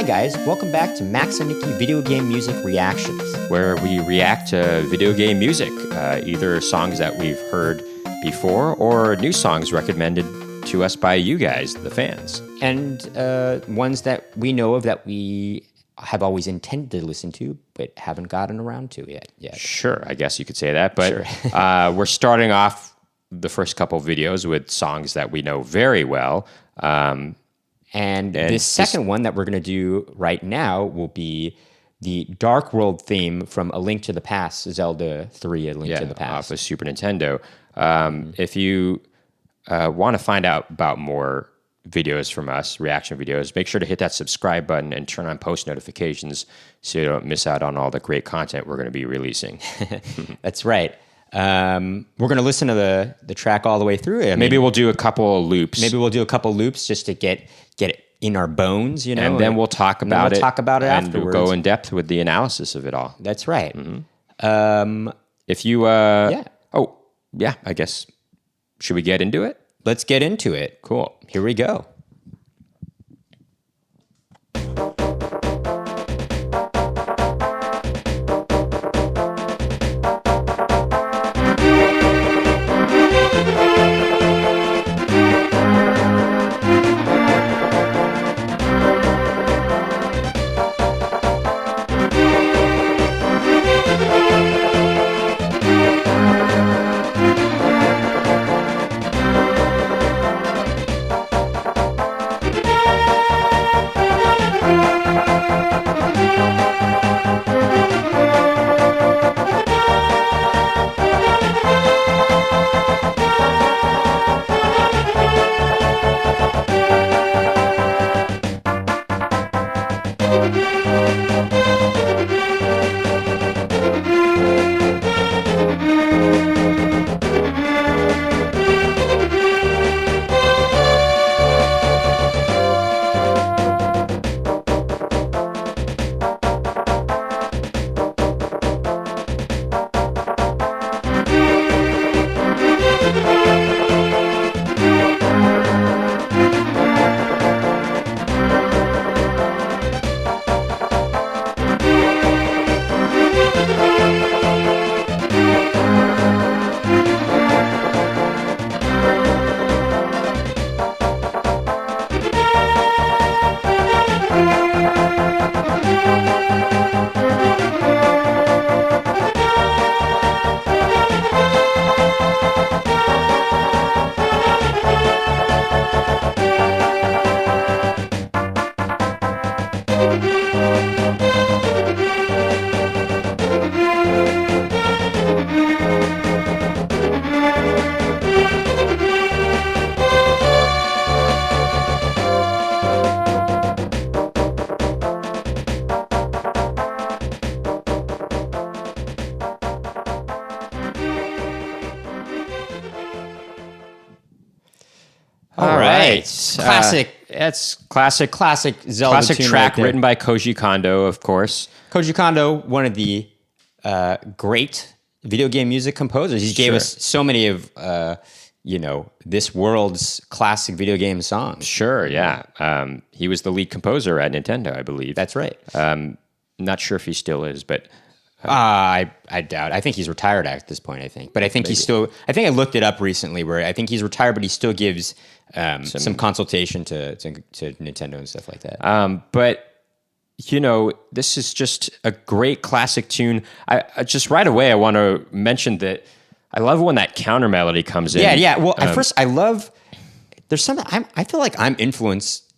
guys, welcome back to Max and Nicky Video Game Music Reactions. Where we react to video game music, either songs that we've heard before or new songs recommended to us by you guys, the fans. And ones that we know of that we have always intended to listen to, but haven't gotten around to yet. Sure, I guess you could say that. But Sure. we're starting off the first couple of videos with songs that we know very well. And this second one that we're going to do right now will be the Dark World theme from A Link to the Past, Zelda 3, A Link to the Past. Off of Super Nintendo. If you want to find out about more videos from us, reaction videos, make sure to hit that subscribe button and turn on post notifications so you don't miss out on all the great content we're going to be releasing. That's right. We're going to listen to the track all the way through. Maybe we'll do a couple of loops. Maybe we'll do a couple loops just to get it in our bones, you know. And then we'll talk about it. And afterwards. We'll go in depth with the analysis of it all. That's right. If you... Yeah. Oh, yeah, I guess. Should we get into it? Let's get into it. Cool. Here we go. All right. Classic. It's classic Zelda classic tune track right there. written by Koji Kondo, of course. Koji Kondo, one of the great video game music composers. He gave us so many of, this world's classic video game songs. Sure, yeah. He was the lead composer at Nintendo, I believe. That's right. Not sure if he still is, but I doubt. I think he's retired at this point, I think. But I think he's still... I think I looked it up recently where I think he's retired, but he still gives some consultation to Nintendo and stuff like that. But, this is just a great classic tune. I just right away, I want to mention that I love when that counter melody comes in. Yeah. Well, at first, I love... There's something... I feel like I'm influenced,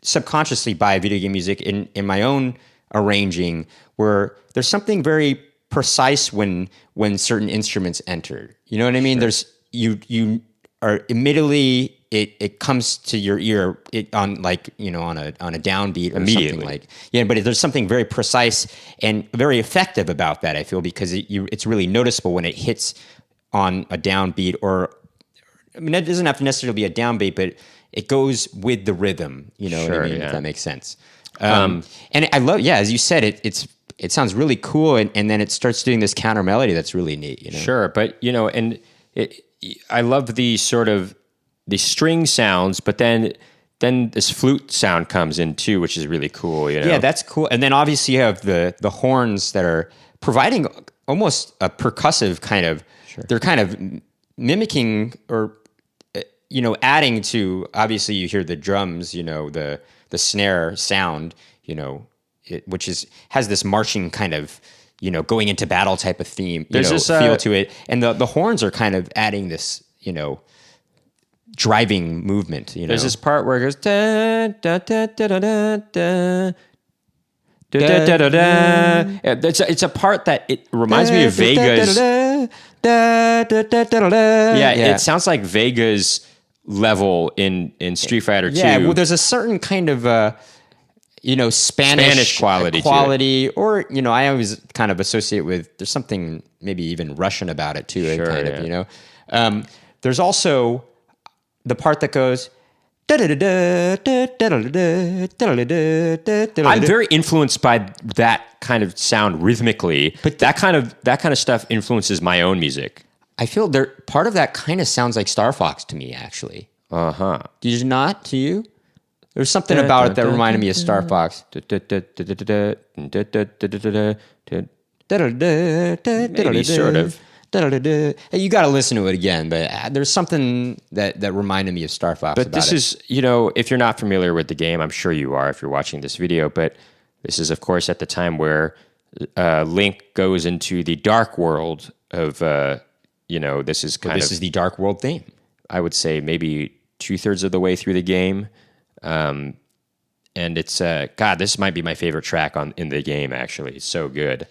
subconsciously by video game music in my own arranging, where there's something very precise when certain instruments enter. You know what I mean? Sure. There's you are immediately it comes to your ear on a downbeat or immediately. But there's something very precise and very effective about that, I feel, because it's really noticeable when it hits on a downbeat, or I mean, it doesn't have to necessarily be a downbeat, but it goes with the rhythm. You know what I mean? If that makes sense. And I love, as you said, it sounds really cool, and then it starts doing this counter melody that's really neat. Sure, but I love the sort of the string sounds, but then then this flute sound comes in too, which is really cool. You know? Yeah, that's cool. And then obviously you have the horns that are providing almost a percussive kind of. Sure. They're kind of mimicking or adding to. Obviously, you hear the drums. The snare sound. Which has this marching kind of. Going into battle type of theme. There's this feel to it, and the horns are kind of adding this. Driving movement. There's this part where it goes da da da da da da da. Da, da, da, da. It's a part that it reminds me of Vega's. It sounds like Vega's level in Street Fighter 2. Yeah, well, there's a certain kind of Spanish quality or I always kind of associate with. There's something maybe even Russian about it too. Sure, kind of. There's also the part that goes. I'm very influenced by that kind of sound rhythmically, but that kind of stuff influences my own music. I feel part of that kind of sounds like Star Fox to me, actually. Uh-huh. Did you not to you? There's something about it that reminded me of Star Fox. Maybe sort of. You got to listen to it again, but there's something that reminded me of Star Fox. But this is, if you're not familiar with the game, I'm sure you are if you're watching this video. But this is, of course, at the time where Link goes into the dark world of, this is this is the dark world theme. I would say maybe 2/3 of the way through the game, and it's this might be my favorite track in the game. Actually, it's so good.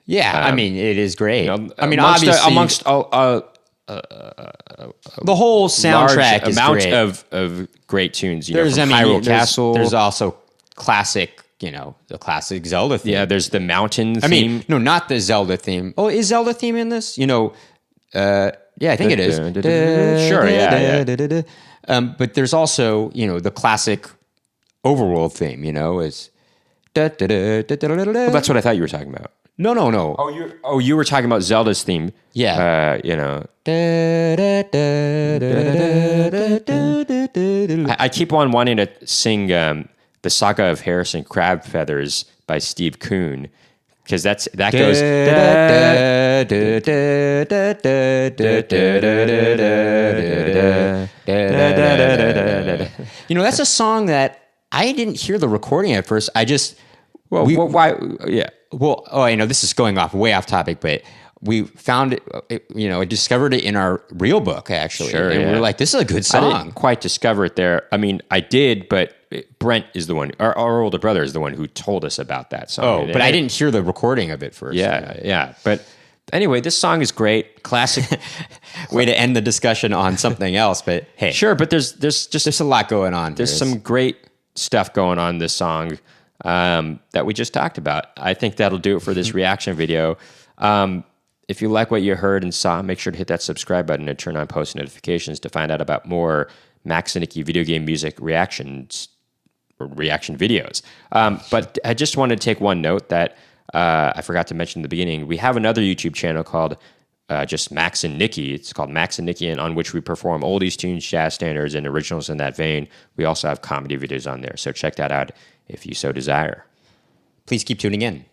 Yeah, it is great. Obviously, amongst the whole soundtrack is amount great. of great tunes. There's from Hyrule Castle. There's also classic, the classic Zelda theme. Yeah, there's the mountain theme. No, not the Zelda theme. Oh, is Zelda theme in this? Yeah, I think it is. Sure, yeah. But there's also, the classic overworld theme. Is. Well, that's what I thought you were talking about. No. You were talking about Zelda's theme. Yeah. I keep on wanting to sing the Saga of Harrison Crab Feathers by Steve Kuhn, because that goes. That's a song that I didn't hear the recording at first. I just. Why? Yeah. Well, I know this is going way off topic, but we found it, I discovered it in our real book, actually. Sure, and we were like, this is a good song. I didn't quite discover it there. I mean, I did, but Brent is the one, our older brother is the one who told us about that song. Oh, but I didn't hear the recording of it first. Yeah. But anyway, this song is great. Classic. Way to end the discussion on something else, but hey. Sure, but there's a lot going on. There's some great stuff going on in this song. That we just talked about. I think that'll do it for this reaction video. If you like what you heard and saw, make sure to hit that subscribe button and turn on post notifications to find out about more Max and Nicky video game music reactions or reaction videos. But I just wanted to take one note that I forgot to mention in the beginning. We have another YouTube channel called just Max and Nicky. It's called Max and Nicky, and on which we perform oldies, tunes, jazz standards, and originals in that vein. We also have comedy videos on there, so check that out if you so desire. Please keep tuning in.